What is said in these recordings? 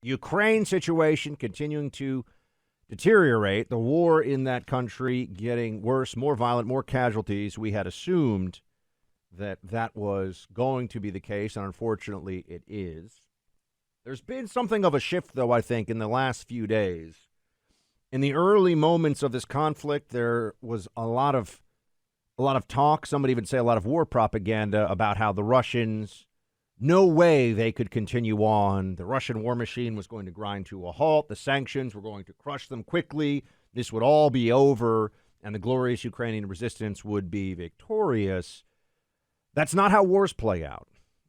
Ukraine situation continuing to deteriorate, the war in that country getting worse, more violent, more casualties. We had assumed that that was going to be the case, and unfortunately it is. There's been something of a shift, though, I think, in the last few days. In the early moments of this conflict, there was a lot of talk, some would even say a lot of war propaganda about how the Russians, no way they could continue on. The Russian war machine was going to grind to a halt. The sanctions were going to crush them quickly. This would all be over, and the glorious Ukrainian resistance would be victorious. That's not how wars play out.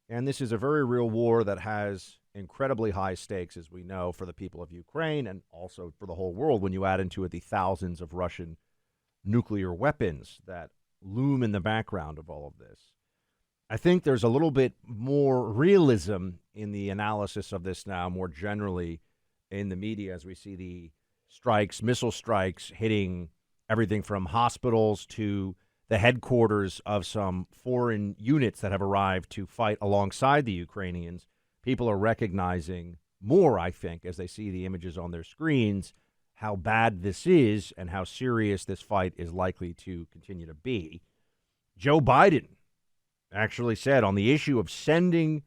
And this is a very real war that has incredibly high stakes, as we know, for the people of Ukraine and also for the whole world when you add into it the thousands of Russian nuclear weapons that loom in the background of all of this. I think there's a little bit more realism in the analysis of this now, more generally in the media, as we see the strikes, missile strikes hitting everything from hospitals to the headquarters of some foreign units that have arrived to fight alongside the Ukrainians. People are recognizing more, I think, as they see the images on their screens, how bad this is and how serious this fight is likely to continue to be. Joe Biden actually said on the issue of sending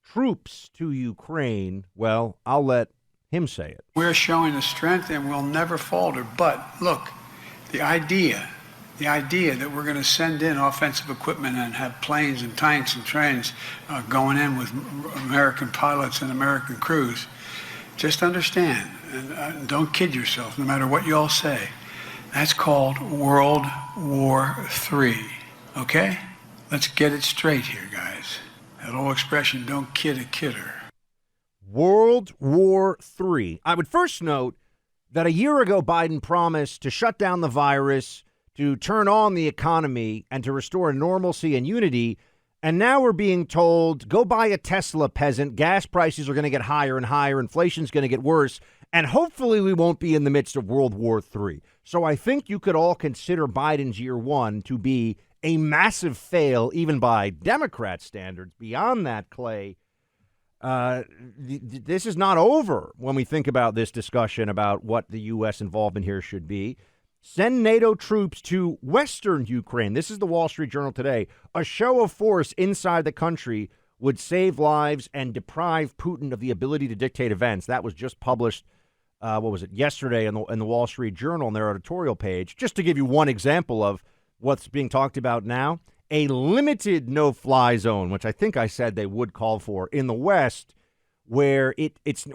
troops to Ukraine, well, I'll let him say it. We're showing the strength and we'll never falter. But look, the idea that we're going to send in offensive equipment and have planes and tanks and trains going in with American pilots and American crews, just understand, and don't kid yourself, no matter what you all say, that's called World War III, okay? Let's get it straight here, guys. That old expression, don't kid a kidder. World War III. I would first note that a year ago, Biden promised to shut down the virus, to turn on the economy, and to restore normalcy and unity. And now we're being told, go buy a Tesla, peasant. Gas prices are going to get higher and higher. Inflation's going to get worse. And hopefully we won't be in the midst of World War III. So I think you could all consider Biden's year one to be a massive fail, even by Democrat standards. Beyond that, Clay, this is not over when we think about this discussion about what the U.S. involvement here should be. Send NATO troops to Western Ukraine. This is the Wall Street Journal today. A show of force inside the country would save lives and deprive Putin of the ability to dictate events. That was just published, yesterday in the Wall Street Journal on their editorial page. Just to give you one example of what's being talked about now, a limited no-fly zone, which I think I said they would call for in the West, where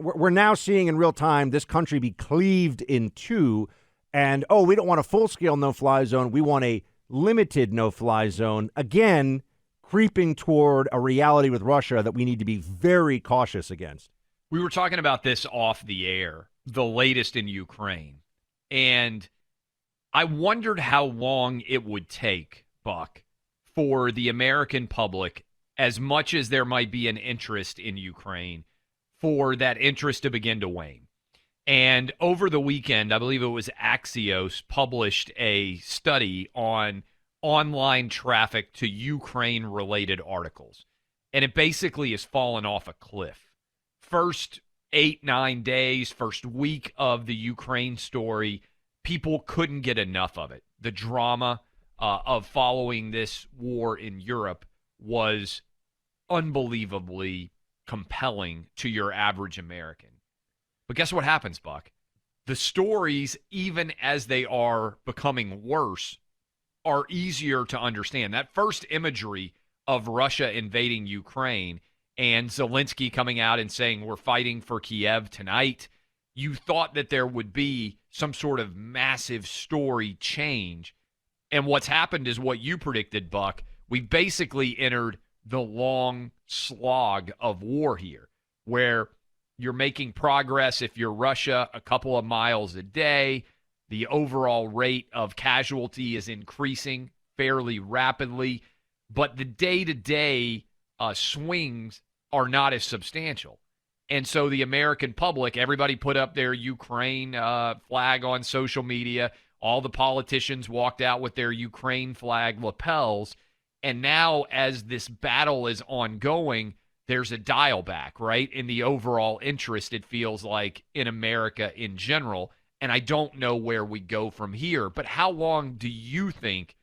we're now seeing in real time this country be cleaved in two. And, we don't want a full-scale no-fly zone. We want a limited no-fly zone. Again, creeping toward a reality with Russia that we need to be very cautious against. We were talking about this off the air, the latest in Ukraine. And I wondered how long it would take, Buck, for the American public, as much as there might be an interest in Ukraine, for that interest to begin to wane. And over the weekend, I believe it was Axios published a study on online traffic to Ukraine-related articles. And it basically has fallen off a cliff. First 8-9 days, first week of the Ukraine story, people couldn't get enough of it. The drama of following this war in Europe was unbelievably compelling to your average American. But guess what happens, Buck? The stories, even as they are becoming worse, are easier to understand. That first imagery of Russia invading Ukraine and Zelensky coming out and saying, we're fighting for Kiev tonight, you thought that there would be some sort of massive story change. And what's happened is what you predicted, Buck. We've basically entered the long slog of war here, where you're making progress if you're Russia a couple of miles a day. The overall rate of casualty is increasing fairly rapidly, but the day-to-day swings are not as substantial. And so the American public, everybody put up their Ukraine flag on social media. All the politicians walked out with their Ukraine flag lapels. And now as this battle is ongoing, there's a dial back, right? In the overall interest, it feels like in America in general. And I don't know where we go from here. But how long do you think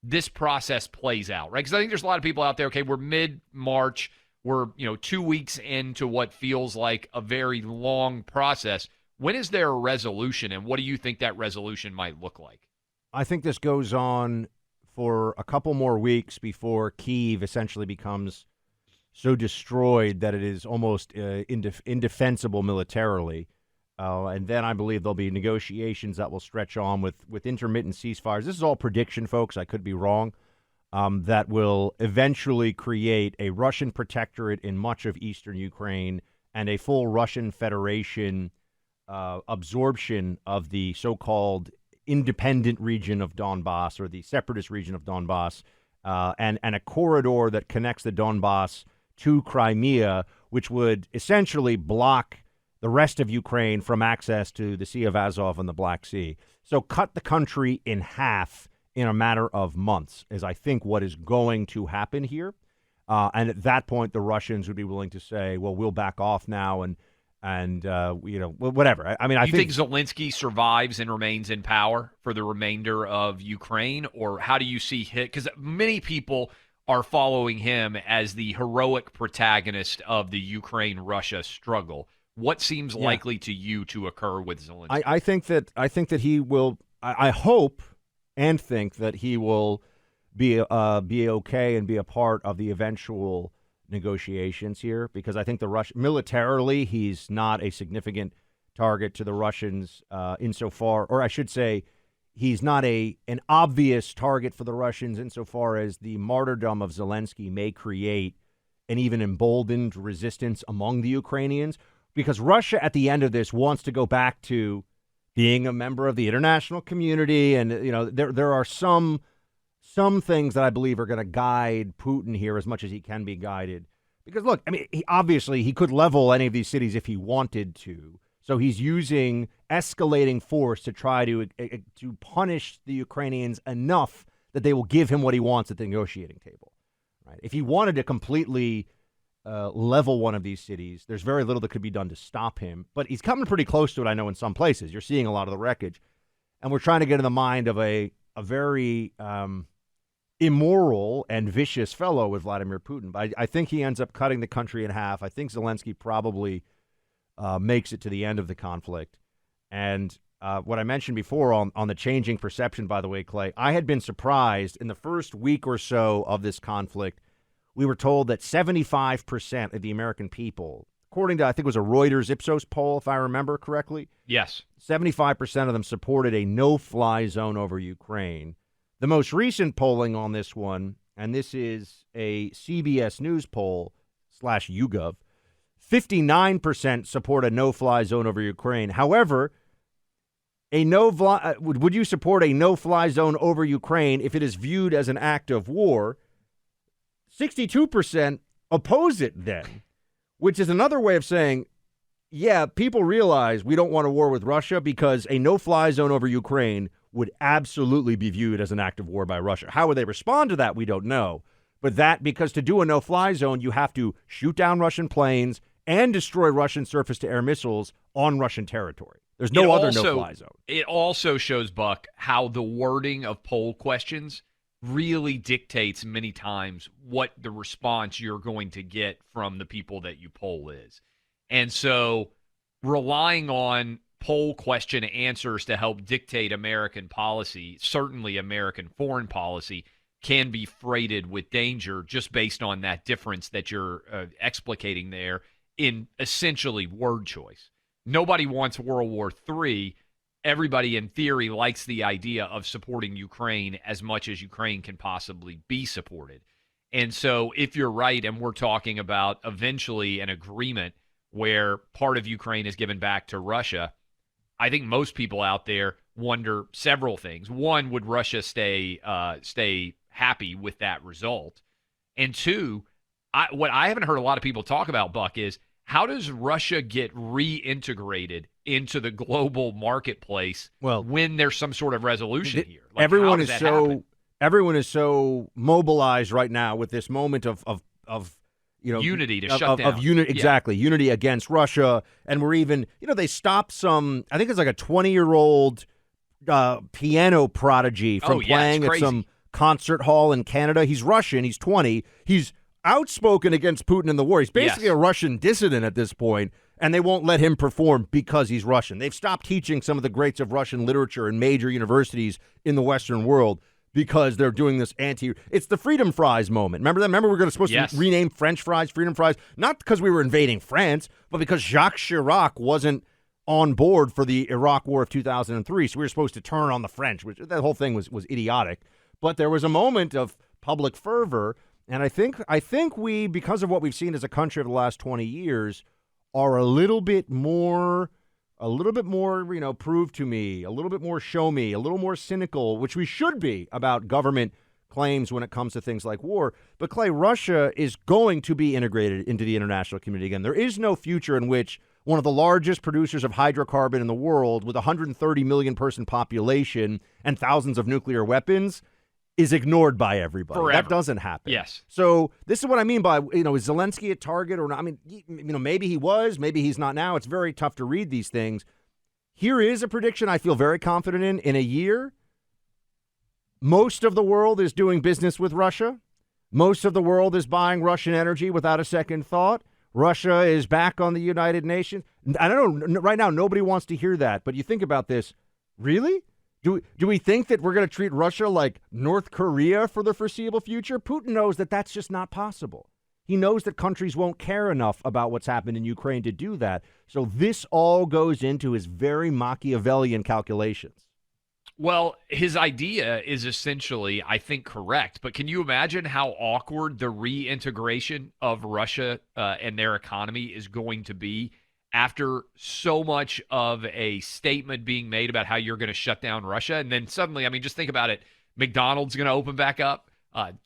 this process plays out, right? Because I think there's a lot of people out there, okay, we're mid-March. We're, 2 weeks into what feels like a very long process. When is there a resolution, and what do you think that resolution might look like? I think this goes on for a couple more weeks before Kyiv essentially becomes so destroyed that it is almost indefensible militarily. And then I believe there'll be negotiations that will stretch on with intermittent ceasefires. This is all prediction, folks. I could be wrong. That will eventually create a Russian protectorate in much of eastern Ukraine and a full Russian Federation absorption of the so-called independent region of Donbass, or the separatist region of Donbass, and a corridor that connects the Donbass to Crimea, which would essentially block the rest of Ukraine from access to the Sea of Azov and the Black Sea. So cut the country in half in a matter of months is, I think, what is going to happen here. And at that point, the Russians would be willing to say, well, we'll back off now and whatever. I mean, I think Zelensky survives and remains in power for the remainder of Ukraine, or how do you see him? Because many people are following him as the heroic protagonist of the Ukraine-Russia struggle. What seems likely to you to occur with Zelensky? I think that he will. I hope and think that he will be okay and be a part of the eventual negotiations here, because I think militarily he's not a significant target to the Russians insofar, or I should say, he's not an obvious target for the Russians insofar as the martyrdom of Zelensky may create an even emboldened resistance among the Ukrainians. Because Russia, at the end of this, wants to go back to being a member of the international community, and there are some things that I believe are going to guide Putin here as much as he can be guided. Because look, I mean, he could level any of these cities if he wanted to. So he's using escalating force to try to punish the Ukrainians enough that they will give him what he wants at the negotiating table. Right? If he wanted to completely level one of these cities, there's very little that could be done to stop him. But he's coming pretty close to it, I know, in some places. You're seeing a lot of the wreckage. And we're trying to get in the mind of a very immoral and vicious fellow with Vladimir Putin. But I think he ends up cutting the country in half. I think Zelensky probably makes it to the end of the conflict. And what I mentioned before on the changing perception, by the way, Clay, I had been surprised in the first week or so of this conflict. We were told that 75% of the American people, according to, I think it was a Reuters Ipsos poll, if I remember correctly. Yes. 75% of them supported a no-fly zone over Ukraine. The most recent polling on this one, and this is a CBS News poll /YouGov, 59% support a no-fly zone over Ukraine. However, would you support a no-fly zone over Ukraine if it is viewed as an act of war? 62% oppose it then, which is another way of saying, yeah, people realize we don't want a war with Russia because a no-fly zone over Ukraine would absolutely be viewed as an act of war by Russia. How would they respond to that? We don't know. But because to do a no-fly zone, you have to shoot down Russian planes and destroy Russian surface-to-air missiles on Russian territory. There's no other no-fly zone. It also shows, Buck, how the wording of poll questions really dictates many times what the response you're going to get from the people that you poll is. And so relying on poll question answers to help dictate American policy, certainly American foreign policy, can be freighted with danger just based on that difference that you're explicating there in essentially word choice. Nobody wants World War III. Everybody, in theory, likes the idea of supporting Ukraine as much as Ukraine can possibly be supported. And so if you're right, and we're talking about eventually an agreement where part of Ukraine is given back to Russia, I think most people out there wonder several things. One, would Russia stay happy with that result? And two, what I haven't heard a lot of people talk about, Buck, is how does Russia get reintegrated into the global marketplace when there's some sort of resolution here? Like, everyone is so mobilized right now with this moment of unity to shut down. Exactly, unity against Russia. And we're even, they stopped some, I think it's like a 20-year-old piano prodigy from playing at some concert hall in Canada. He's Russian. He's 20. He's outspoken against Putin in the war. He's basically a Russian dissident at this point, and they won't let him perform because he's Russian. They've stopped teaching some of the greats of Russian literature in major universities in the Western world because they're doing this it's the freedom fries moment. Remember that? Remember we were supposed to rename French fries freedom fries, not because we were invading France, but because Jacques Chirac wasn't on board for the Iraq War of 2003. So we were supposed to turn on the French, which that whole thing was idiotic. But there was a moment of public fervor, and I think we, because of what we've seen as a country over the last 20 years, are a little bit more, prove to me, a little bit more show me, a little more cynical, which we should be about government claims when it comes to things like war. But Clay, Russia is going to be integrated into the international community again. There is no future in which one of the largest producers of hydrocarbon in the world, with a 130 million person population and thousands of nuclear weapons, is ignored by everybody. Forever. That doesn't happen. Yes. So this is what I mean by, is Zelensky a target or not? I mean, maybe he was, maybe he's not now. It's very tough to read these things. Here is a prediction I feel very confident in. In a year, most of the world is doing business with Russia. Most of the world is buying Russian energy without a second thought. Russia is back on the United Nations. I don't know. Right now, nobody wants to hear that. But you think about this. Really? Do we think that we're going to treat Russia like North Korea for the foreseeable future? Putin knows that that's just not possible. He knows that countries won't care enough about what's happened in Ukraine to do that. So this all goes into his very Machiavellian calculations. Well, his idea is essentially, I think, correct. But can you imagine how awkward the reintegration of Russia and their economy is going to be after so much of a statement being made about how you're going to shut down Russia? And then suddenly, I mean, just think about it. McDonald's going to open back up.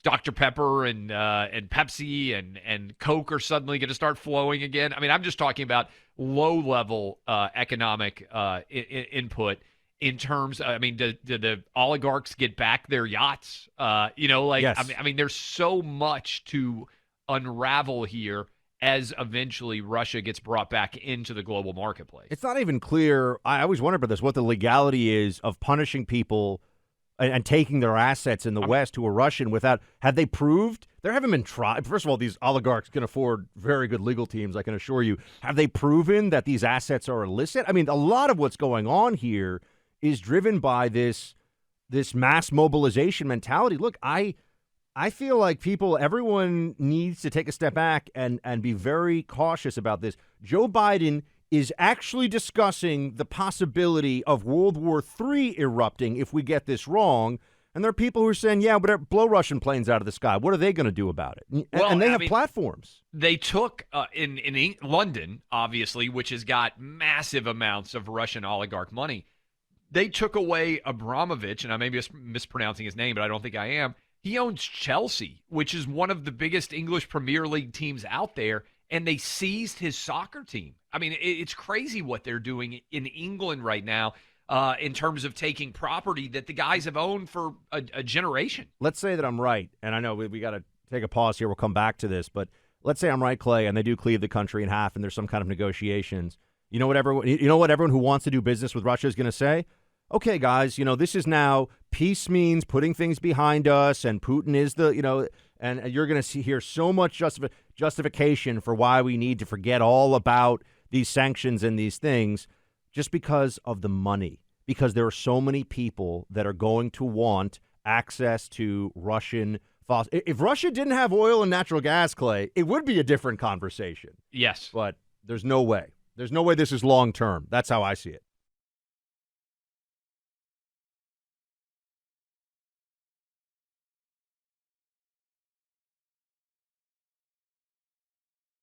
Dr. Pepper and Pepsi and Coke are suddenly going to start flowing again. I mean, I'm just talking about low-level economic input in terms. I mean, do the oligarchs get back their yachts? Yes. I mean, there's so much to unravel here as eventually Russia gets brought back into the global marketplace. It's not even clear. I always wonder about this, what the legality is of punishing people and taking their assets in the West who are Russian without, have they proved? There haven't been tried. First of all, these oligarchs can afford very good legal teams, I can assure you. Have they proven that these assets are illicit? I mean, a lot of what's going on here is driven by this mass mobilization mentality. Look, I feel like everyone needs to take a step back and be very cautious about this. Joe Biden is actually discussing the possibility of World War III erupting if we get this wrong. And there are people who are saying, yeah, but blow Russian planes out of the sky. What are they going to do about it? And they have platforms. They took in London, obviously, which has got massive amounts of Russian oligarch money. They took away Abramovich, and I may be mispronouncing his name, but I don't think I am. He owns Chelsea, which is one of the biggest English Premier League teams out there, and they seized his soccer team. I mean, it's crazy what they're doing in England right now in terms of taking property that the guys have owned for a generation. Let's say that I'm right, and I know we got to take a pause here. We'll come back to this, but let's say I'm right, Clay, and they do cleave the country in half, and there's some kind of negotiations. You know what everyone who wants to do business with Russia is going to say? Okay, guys, this is now peace means putting things behind us, and Putin is and you're going to hear so much justification for why we need to forget all about these sanctions and these things just because of the money, because there are so many people that are going to want access to Russian fossil. If Russia didn't have oil and natural gas, Clay, it would be a different conversation. Yes. But there's no way. There's no way this is long term. That's how I see it.